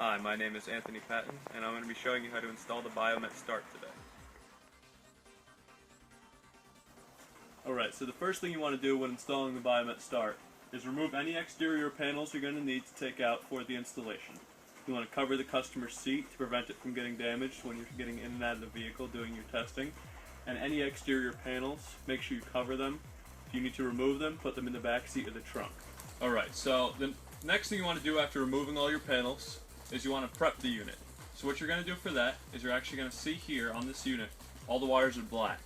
Hi, my name is Anthony Patton, and I'm going to be showing you how to install the Biomet Start today. Alright, so the first thing you want to do when installing the Biomet Start is remove any exterior panels you're going to need to take out for the installation. You want to cover the customer's seat to prevent it from getting damaged when you're getting in and out of the vehicle doing your testing. And any exterior panels, make sure you cover them. If you need to remove them, put them in the back seat of the trunk. Alright, so the next thing you want to do after removing all your panels is you want to prep the unit. So what you're going to do for that is you're actually going to see here on this unit, all the wires are black.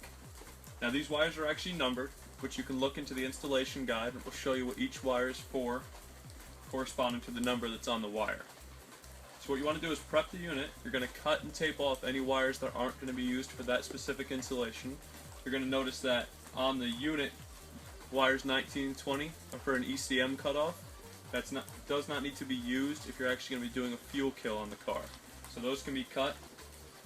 Now these wires are actually numbered, which you can look into the installation guide. It will show you what each wire is for, corresponding to the number that's on the wire. So what you want to do is prep the unit. You're going to cut and tape off any wires that aren't going to be used for that specific installation. You're going to notice that on the unit, wires 19 and 20 are for an ECM cutoff. That does not need to be used if you're actually going to be doing a fuel kill on the car. So those can be cut.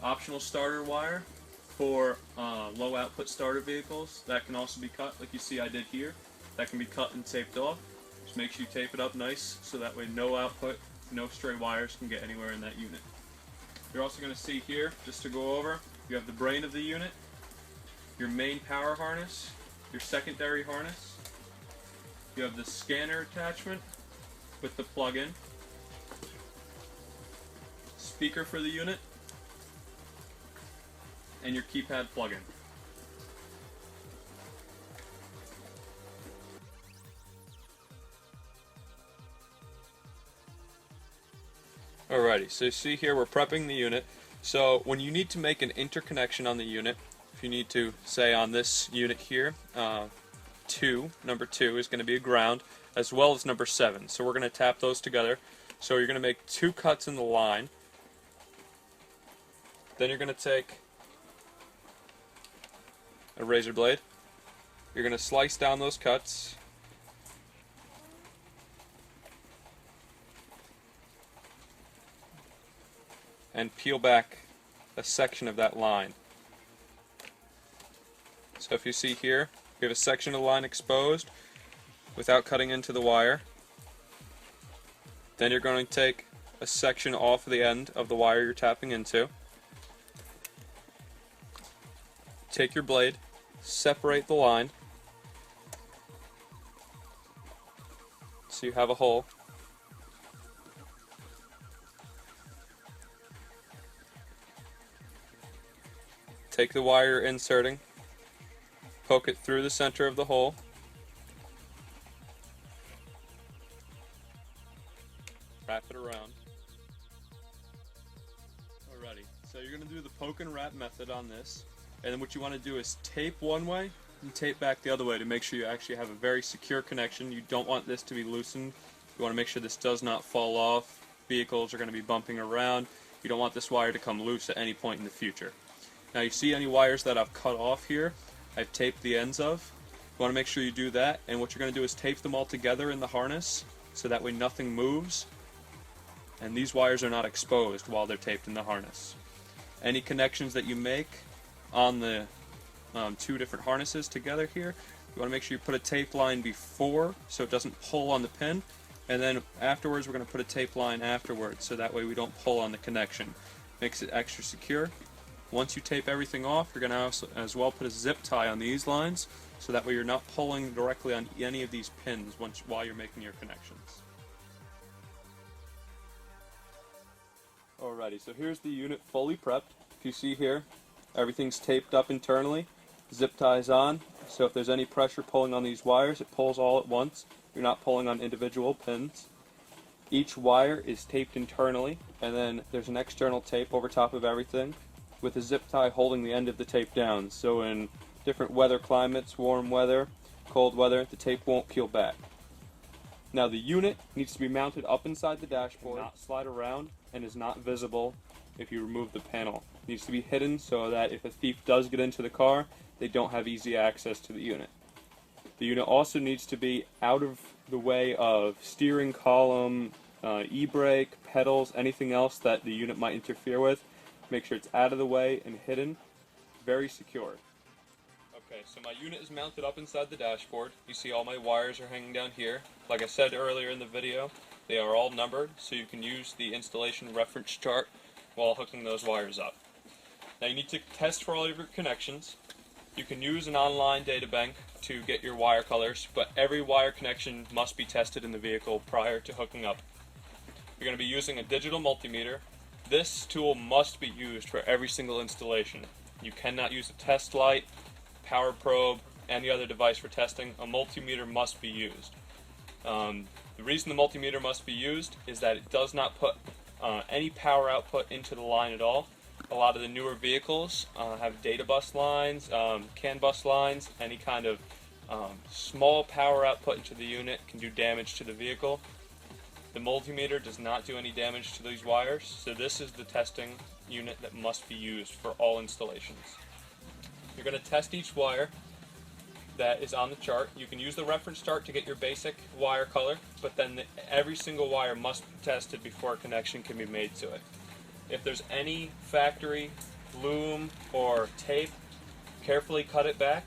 Optional starter wire for low output starter vehicles, that can also be cut like you see I did here. That can be cut and taped off. Just make sure you tape it up nice so that way no output, no stray wires can get anywhere in that unit. You're also going to see here, just to go over, you have the brain of the unit, your main power harness, your secondary harness, you have the scanner attachment with the plug-in, speaker for the unit, and your keypad plug-in. Alrighty, so you see here we're prepping the unit. So when you need to make an interconnection on the unit, if you need to say on this unit here, number 2 is going to be a ground, as well as number 7. So we're going to tap those together. So you're going to make 2 cuts in the line. Then you're going to take a razor blade. You're going to slice down those cuts. And peel back a section of that line. So if you see here, we have a section of the line exposed without cutting into the wire. Then you're going to take a section off the end of the wire you're tapping into. Take your blade, separate the line so you have a hole. Take the wire you're inserting, poke it through the center of the hole, wrap it around. Alrighty, so you're going to do the poke and wrap method on this, and then what you want to do is tape one way and tape back the other way to make sure you actually have a very secure connection. You don't want this to be loosened. You want to make sure this does not fall off. Vehicles are going to be bumping around. You don't want this wire to come loose at any point in the future. Now you see any wires that I've cut off here, I've taped the ends of. You want to make sure you do that, and what you're going to do is tape them all together in the harness so that way nothing moves and these wires are not exposed while they're taped in the harness. Any connections that you make on the 2 different harnesses together here, you want to make sure you put a tape line before so it doesn't pull on the pin, and then afterwards we're going to put a tape line afterwards so that way we don't pull on the connection. Makes it extra secure. Once you tape everything off, you're going to also, as well put a zip tie on these lines so that way you're not pulling directly on any of these pins while you're making your connections. Alrighty, so here's the unit fully prepped. If you see here, everything's taped up internally, zip ties on, so if there's any pressure pulling on these wires, it pulls all at once. You're not pulling on individual pins. Each wire is taped internally, and then there's an external tape over top of everything with a zip tie holding the end of the tape down. So in different weather climates, warm weather, cold weather, the tape won't peel back. Now the unit needs to be mounted up inside the dashboard, not slide around, and is not visible if you remove the panel. It needs to be hidden so that if a thief does get into the car, they don't have easy access to the unit. The unit also needs to be out of the way of steering column, e-brake, pedals, anything else that the unit might interfere with. Make sure it's out of the way and hidden, very secure. Okay. Okay, so my unit is mounted up inside the dashboard. You see all my wires are hanging down here. Like I said earlier in the video, they are all numbered, so you can use the installation reference chart while hooking those wires up. Now you need to test for all of your connections. You can use an online data bank to get your wire colors, but every wire connection must be tested in the vehicle prior to hooking up. You're going to be using a digital multimeter. This tool must be used for every single installation. You cannot use a test light, power probe, any other device for testing. A multimeter must be used. The reason the multimeter must be used is that it does not put any power output into the line at all. A lot of the newer vehicles have data bus lines, CAN bus lines, any kind of small power output into the unit can do damage to the vehicle. The multimeter does not do any damage to these wires, so this is the testing unit that must be used for all installations. You're going to test each wire that is on the chart. You can use the reference chart to get your basic wire color, but then every single wire must be tested before a connection can be made to it. If there's any factory loom or tape, carefully cut it back.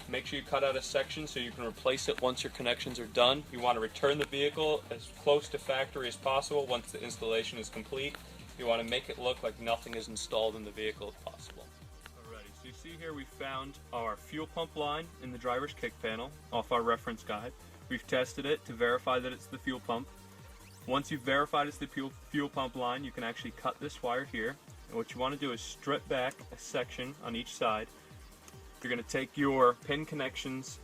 Make sure you cut out a section so you can replace it once your connections are done. You want to return the vehicle as close to factory as possible once the installation is complete. You want to make it look like nothing is installed in the vehicle as possible. Alrighty, so you see here we found our fuel pump line in the driver's kick panel off our reference guide. We've tested it to verify that it's the fuel pump. Once you've verified it's the fuel pump line, you can actually cut this wire here. And what you want to do is strip back a section on each side. You're going to take your pin connections,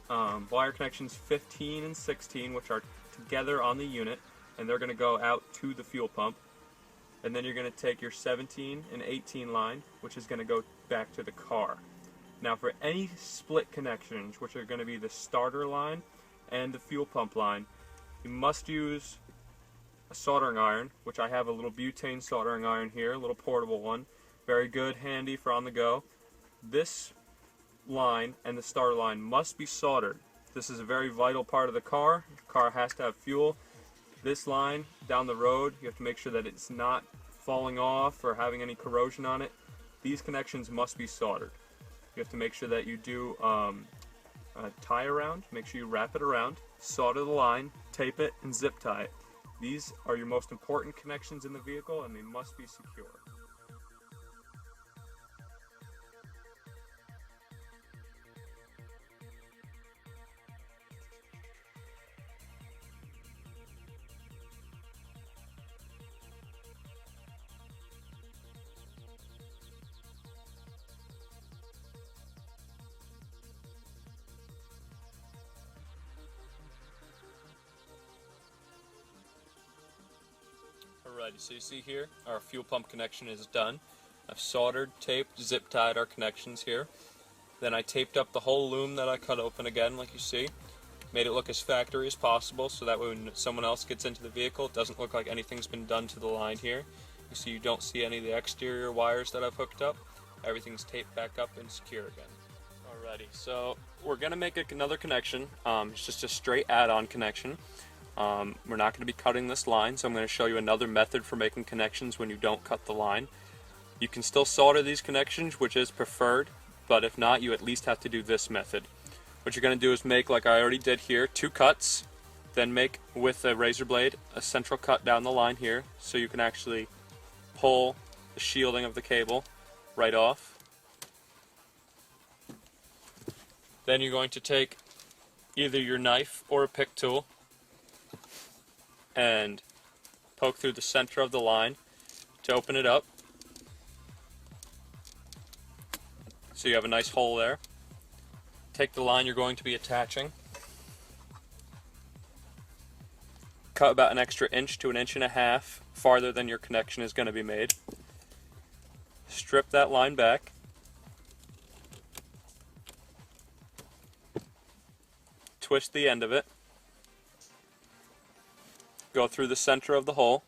wire connections 15 and 16, which are together on the unit, and they're going to go out to the fuel pump. And then you're going to take your 17 and 18 line, which is going to go back to the car. Now for any split connections, which are going to be the starter line and the fuel pump line, you must use a soldering iron, which I have a little butane soldering iron here, a little portable one. Very good, handy for on the go. This line and the starter line must be soldered. This is a very vital part of the car. The car has to have fuel. This line down the road, you have to make sure that it's not falling off or having any corrosion on it. These connections must be soldered. You have to make sure that you do a tie around, make sure you wrap it around, solder the line, tape it, and zip tie it. These are your most important connections in the vehicle, and they must be secure. Alrighty, so you see here, our fuel pump connection is done. I've soldered, taped, zip tied our connections here. Then I taped up the whole loom that I cut open again, like you see. Made it look as factory as possible, so that when someone else gets into the vehicle, it doesn't look like anything's been done to the line here. You see, you don't see any of the exterior wires that I've hooked up. Everything's taped back up and secure again. Alrighty, so we're going to make another connection. It's just a straight add-on connection. We're not going to be cutting this line, so I'm going to show you another method for making connections when you don't cut the line. You can still solder these connections, which is preferred, but if not, you at least have to do this method. What you're going to do is make, like I already did here, 2 cuts, then make with a razor blade a central cut down the line here, so you can actually pull the shielding of the cable right off. Then you're going to take either your knife or a pick tool and poke through the center of the line to open it up. So you have a nice hole there. Take the line you're going to be attaching. Cut about an extra inch to 1.5 inches farther than your connection is going to be made. Strip that line back. Twist the end of it. Go through the center of the hole.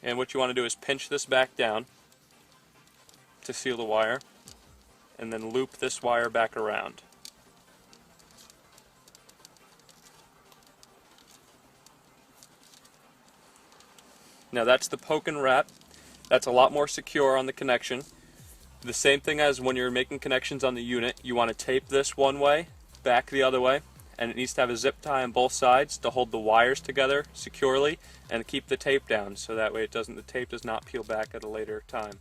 And what you want to do is pinch this back down to seal the wire, and then loop this wire back around. Now that's the poke and wrap. That's a lot more secure on the connection. The same thing as when you're making connections on the unit, you want to tape this one way, back the other way, and it needs to have a zip tie on both sides to hold the wires together securely and keep the tape down, so that way the tape does not peel back at a later time.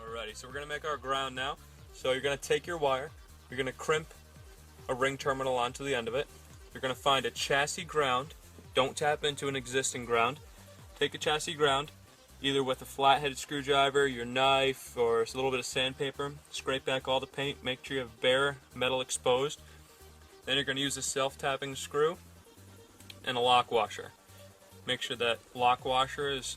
Alrighty, so we're going to make our ground now. So you're going to take your wire, you're going to crimp a ring terminal onto the end of it. You're going to find a chassis ground. Don't tap into an existing ground. Take a chassis ground, either with a flat-headed screwdriver, your knife, or a little bit of sandpaper. Scrape back all the paint, make sure you have bare metal exposed. Then you're going to use a self-tapping screw and a lock washer. Make sure that lock washer is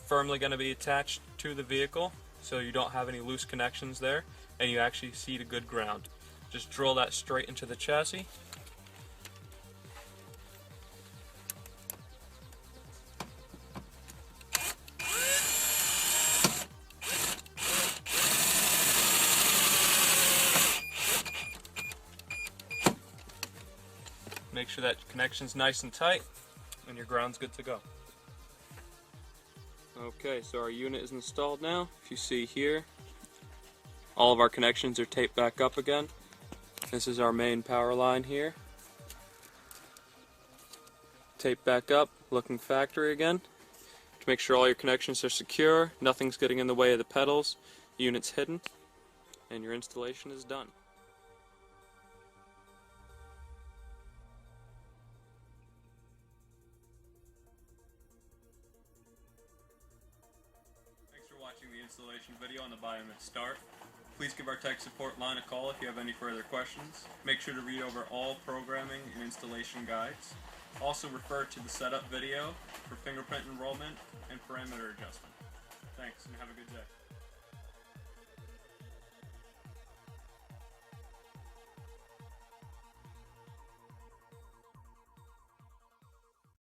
firmly going to be attached to the vehicle so you don't have any loose connections there and you actually seat a good ground. Just drill that straight into the chassis. Make sure that connection's nice and tight and your ground's good to go. Okay, so our unit is installed now. If you see here, all of our connections are taped back up again. This is our main power line here. Taped back up, looking factory again. To make sure all your connections are secure, nothing's getting in the way of the pedals, the unit's hidden, and your installation is done. Thanks for watching the installation video on the Biomet Start. Please give our tech support line a call if you have any further questions. Make sure to read over all programming and installation guides. Also refer to the setup video for fingerprint enrollment and parameter adjustment. Thanks and have a good day.